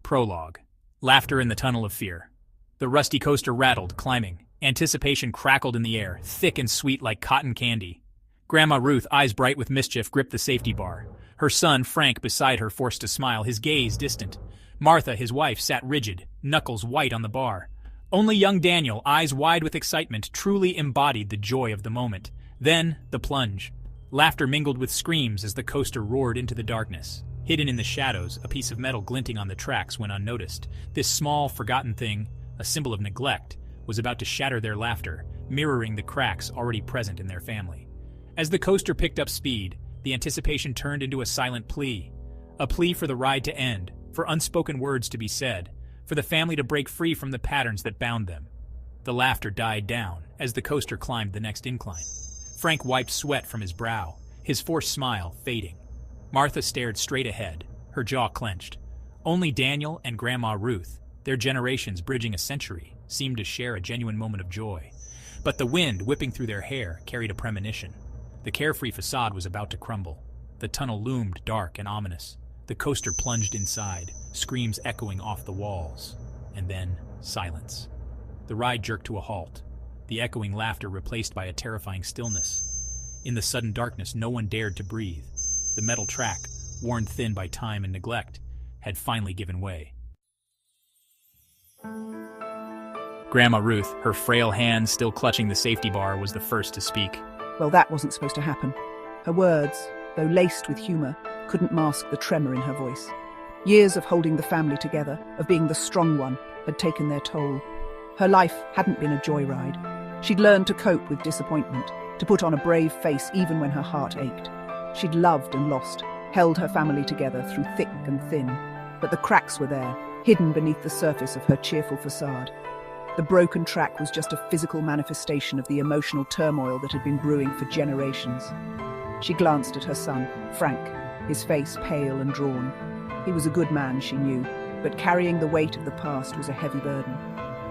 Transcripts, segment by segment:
Prologue. Laughter in the tunnel of fear. The rusty coaster rattled, climbing. Anticipation crackled in the air, thick and sweet like cotton candy. Grandma Ruth, eyes bright with mischief, gripped the safety bar. Her son, Frank, beside her, forced to smile, his gaze distant. Martha, his wife, sat rigid, knuckles white on the bar. Only young Daniel, eyes wide with excitement, truly embodied the joy of the moment. Then, the plunge. Laughter mingled with screams as the coaster roared into the darkness. Hidden in the shadows, a piece of metal glinting on the tracks went unnoticed. This small, forgotten thing, a symbol of neglect, was about to shatter their laughter, mirroring the cracks already present in their family. As the coaster picked up speed, the anticipation turned into a silent plea. A plea for the ride to end, for unspoken words to be said, for the family to break free from the patterns that bound them. The laughter died down as the coaster climbed the next incline. Frank wiped sweat from his brow, his forced smile fading. Martha stared straight ahead, her jaw clenched. Only Daniel and Grandma Ruth, their generations bridging a century, seemed to share a genuine moment of joy. But the wind whipping through their hair carried a premonition. The carefree facade was about to crumble. The tunnel loomed dark and ominous. The coaster plunged inside, screams echoing off the walls. And then, silence. The ride jerked to a halt, the echoing laughter replaced by a terrifying stillness. In the sudden darkness, no one dared to breathe. The metal track, worn thin by time and neglect, had finally given way. Grandma Ruth, her frail hands still clutching the safety bar, was the first to speak. Well, that wasn't supposed to happen. Her words, though laced with humor, couldn't mask the tremor in her voice. Years of holding the family together, of being the strong one, had taken their toll. Her life hadn't been a joyride. She'd learned to cope with disappointment, to put on a brave face even when her heart ached. She'd loved and lost, held her family together through thick and thin, but the cracks were there, hidden beneath the surface of her cheerful facade. The broken track was just a physical manifestation of the emotional turmoil that had been brewing for generations. She glanced at her son, Frank, his face pale and drawn. He was a good man, she knew, but carrying the weight of the past was a heavy burden.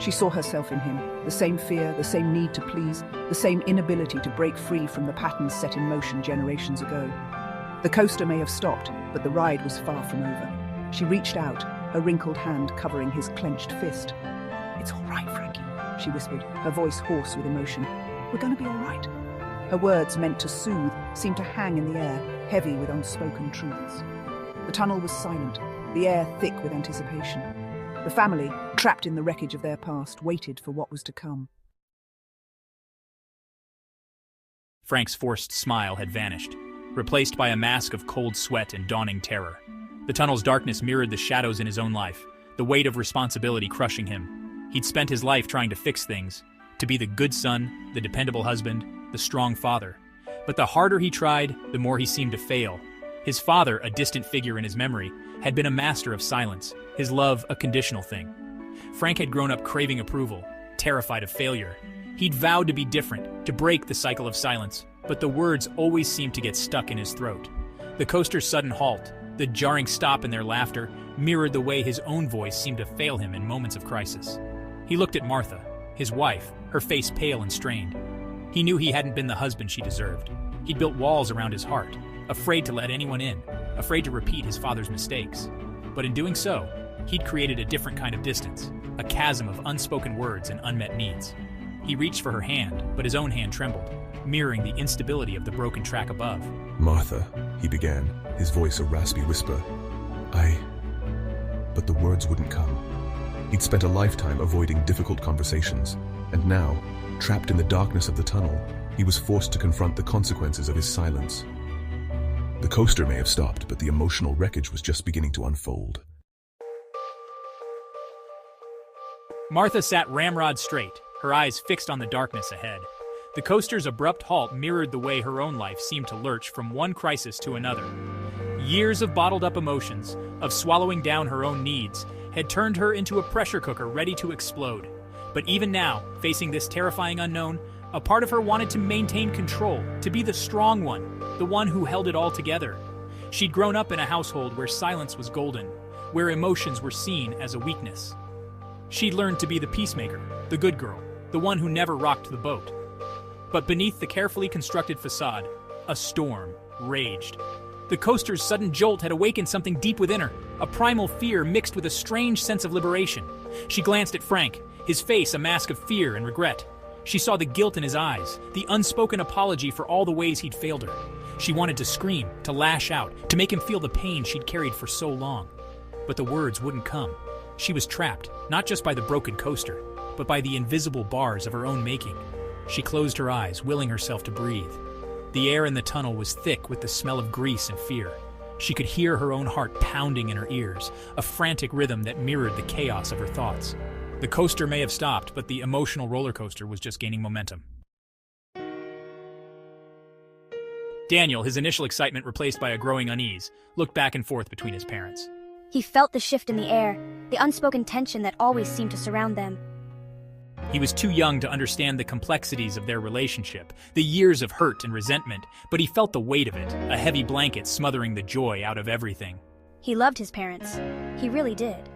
She saw herself in him, the same fear, the same need to please, the same inability to break free from the patterns set in motion generations ago. The coaster may have stopped, but the ride was far from over. She reached out, her wrinkled hand covering his clenched fist. "It's all right, Frankie," she whispered, her voice hoarse with emotion. "We're going to be all right." Her words, meant to soothe, seemed to hang in the air, heavy with unspoken truths. The tunnel was silent, the air thick with anticipation. The family, trapped in the wreckage of their past, waited for what was to come. Frank's forced smile had vanished, replaced by a mask of cold sweat and dawning terror. The tunnel's darkness mirrored the shadows in his own life, the weight of responsibility crushing him. He'd spent his life trying to fix things, to be the good son, the dependable husband, the strong father. But the harder he tried, the more he seemed to fail. His father, a distant figure in his memory, had been a master of silence, his love a conditional thing. Frank had grown up craving approval, terrified of failure. He'd vowed to be different, to break the cycle of silence, but the words always seemed to get stuck in his throat. The coaster's sudden halt, the jarring stop in their laughter, mirrored the way his own voice seemed to fail him in moments of crisis. He looked at Martha, his wife, her face pale and strained. He knew he hadn't been the husband she deserved. He'd built walls around his heart, afraid to let anyone in, afraid to repeat his father's mistakes. But in doing so, he'd created a different kind of distance, a chasm of unspoken words and unmet needs. He reached for her hand, but his own hand trembled, mirroring the instability of the broken track above. "Martha," he began, his voice a raspy whisper. But the words wouldn't come. He'd spent a lifetime avoiding difficult conversations, and now, trapped in the darkness of the tunnel, he was forced to confront the consequences of his silence. The coaster may have stopped, but the emotional wreckage was just beginning to unfold. Martha sat ramrod straight, her eyes fixed on the darkness ahead. The coaster's abrupt halt mirrored the way her own life seemed to lurch from one crisis to another. Years of bottled-up emotions, of swallowing down her own needs, had turned her into a pressure cooker ready to explode. But even now, facing this terrifying unknown, a part of her wanted to maintain control, to be the strong one, the one who held it all together. She'd grown up in a household where silence was golden, where emotions were seen as a weakness. She'd learned to be the peacemaker, the good girl, the one who never rocked the boat. But beneath the carefully constructed facade, a storm raged. The coaster's sudden jolt had awakened something deep within her, a primal fear mixed with a strange sense of liberation. She glanced at Frank, his face a mask of fear and regret. She saw the guilt in his eyes, the unspoken apology for all the ways he'd failed her. She wanted to scream, to lash out, to make him feel the pain she'd carried for so long. But the words wouldn't come. She was trapped, not just by the broken coaster, but by the invisible bars of her own making. She closed her eyes, willing herself to breathe. The air in the tunnel was thick with the smell of grease and fear. She could hear her own heart pounding in her ears, a frantic rhythm that mirrored the chaos of her thoughts. The coaster may have stopped, but the emotional roller coaster was just gaining momentum. Daniel, his initial excitement replaced by a growing unease, looked back and forth between his parents. He felt the shift in the air, the unspoken tension that always seemed to surround them. He was too young to understand the complexities of their relationship, the years of hurt and resentment, but he felt the weight of it, a heavy blanket smothering the joy out of everything. He loved his parents. He really did.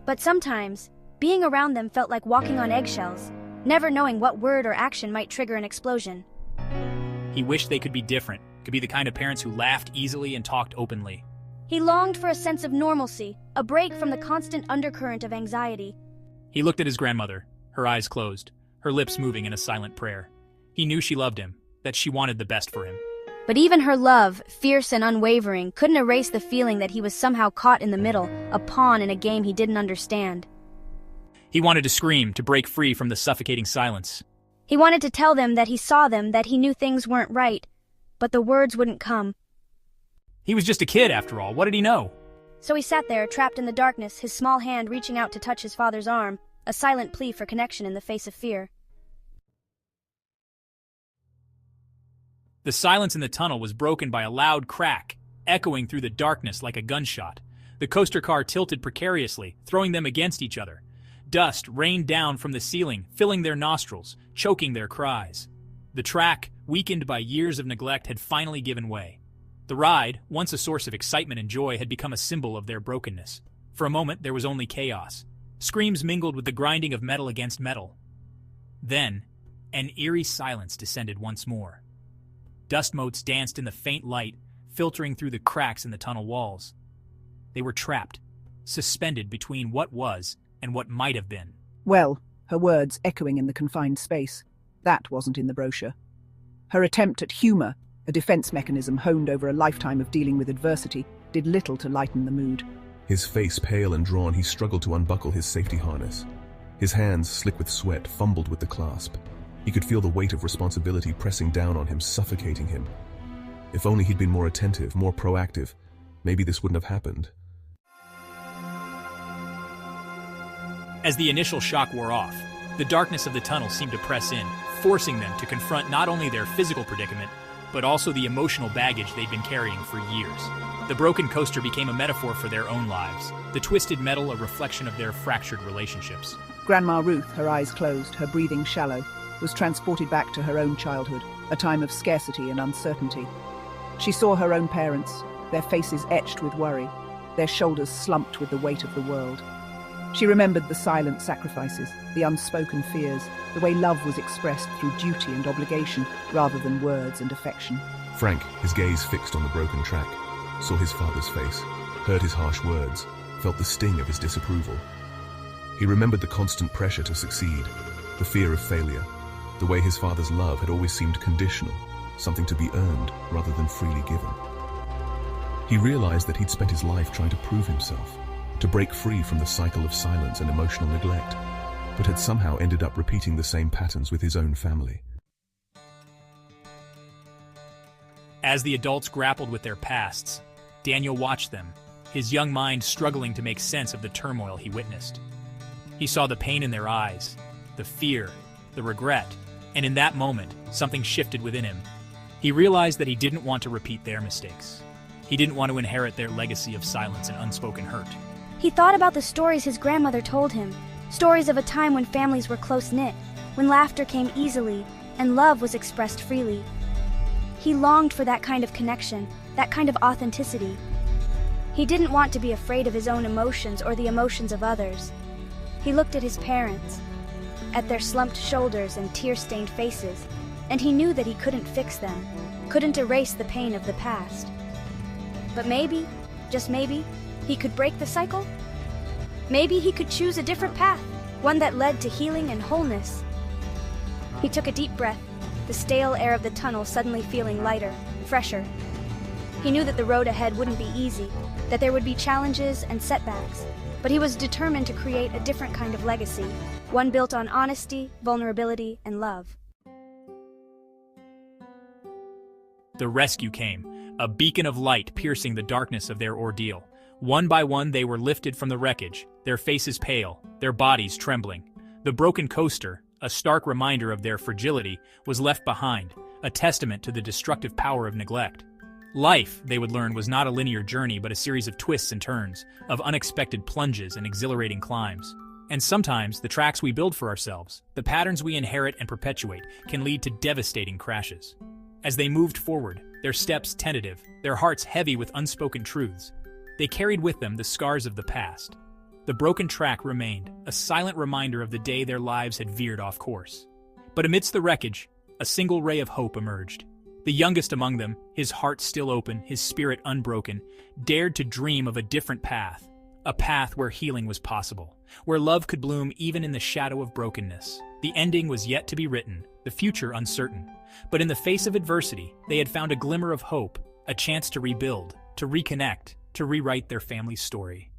But sometimes, being around them felt like walking on eggshells, never knowing what word or action might trigger an explosion. He wished they could be different, could be the kind of parents who laughed easily and talked openly. He longed for a sense of normalcy, a break from the constant undercurrent of anxiety. He looked at his grandmother, her eyes closed, her lips moving in a silent prayer. He knew she loved him, that she wanted the best for him. But even her love, fierce and unwavering, couldn't erase the feeling that he was somehow caught in the middle, a pawn in a game he didn't understand. He wanted to scream, to break free from the suffocating silence. He wanted to tell them that he saw them, that he knew things weren't right, but the words wouldn't come. He was just a kid, after all. What did he know? So he sat there, trapped in the darkness, his small hand reaching out to touch his father's arm, a silent plea for connection in the face of fear. The silence in the tunnel was broken by a loud crack, echoing through the darkness like a gunshot. The coaster car tilted precariously, throwing them against each other. Dust rained down from the ceiling, filling their nostrils, choking their cries. The track, weakened by years of neglect, had finally given way. The ride, once a source of excitement and joy, had become a symbol of their brokenness. For a moment, there was only chaos. Screams mingled with the grinding of metal against metal. Then, an eerie silence descended once more. Dust motes danced in the faint light, filtering through the cracks in the tunnel walls. They were trapped, suspended between what was and what might have been. Well, her words echoing in the confined space. That wasn't in the brochure. Her attempt at humour, a defence mechanism honed over a lifetime of dealing with adversity, did little to lighten the mood. His face pale and drawn, he struggled to unbuckle his safety harness. His hands, slick with sweat, fumbled with the clasp. He could feel the weight of responsibility pressing down on him, suffocating him. If only he'd been more attentive, more proactive, maybe this wouldn't have happened. As the initial shock wore off, the darkness of the tunnel seemed to press in, forcing them to confront not only their physical predicament, but also the emotional baggage they'd been carrying for years. The broken coaster became a metaphor for their own lives, the twisted metal a reflection of their fractured relationships. Grandma Ruth, her eyes closed, her breathing shallow, was transported back to her own childhood, a time of scarcity and uncertainty. She saw her own parents, their faces etched with worry, their shoulders slumped with the weight of the world. She remembered the silent sacrifices, the unspoken fears, the way love was expressed through duty and obligation rather than words and affection. Frank, his gaze fixed on the broken track, saw his father's face, heard his harsh words, felt the sting of his disapproval. He remembered the constant pressure to succeed, the fear of failure, the way his father's love had always seemed conditional, something to be earned rather than freely given. He realized that he'd spent his life trying to prove himself, to break free from the cycle of silence and emotional neglect, but had somehow ended up repeating the same patterns with his own family. As the adults grappled with their pasts, Daniel watched them, his young mind struggling to make sense of the turmoil he witnessed. He saw the pain in their eyes, the fear, the regret, and in that moment, something shifted within him. He realized that he didn't want to repeat their mistakes. He didn't want to inherit their legacy of silence and unspoken hurt. He thought about the stories his grandmother told him, stories of a time when families were close-knit, when laughter came easily and love was expressed freely. He longed for that kind of connection, that kind of authenticity. He didn't want to be afraid of his own emotions or the emotions of others. He looked at his parents, at their slumped shoulders and tear-stained faces, and he knew that he couldn't fix them, couldn't erase the pain of the past. But maybe, just maybe, he could break the cycle? Maybe he could choose a different path, one that led to healing and wholeness. He took a deep breath, the stale air of the tunnel suddenly feeling lighter, fresher. He knew that the road ahead wouldn't be easy, that there would be challenges and setbacks, but he was determined to create a different kind of legacy, one built on honesty, vulnerability, and love. The rescue came, a beacon of light piercing the darkness of their ordeal. One by one they were lifted from the wreckage, their faces pale, their bodies trembling. The broken coaster, a stark reminder of their fragility, was left behind, a testament to the destructive power of neglect. Life, they would learn, was not a linear journey but a series of twists and turns, of unexpected plunges and exhilarating climbs. And sometimes, the tracks we build for ourselves, the patterns we inherit and perpetuate, can lead to devastating crashes. As they moved forward, their steps tentative, their hearts heavy with unspoken truths, they carried with them the scars of the past. The broken track remained, a silent reminder of the day their lives had veered off course. But amidst the wreckage, a single ray of hope emerged. The youngest among them, his heart still open, his spirit unbroken, dared to dream of a different path, a path where healing was possible, where love could bloom even in the shadow of brokenness. The ending was yet to be written, the future uncertain. But in the face of adversity, they had found a glimmer of hope, a chance to rebuild, to reconnect, to rewrite their family's story.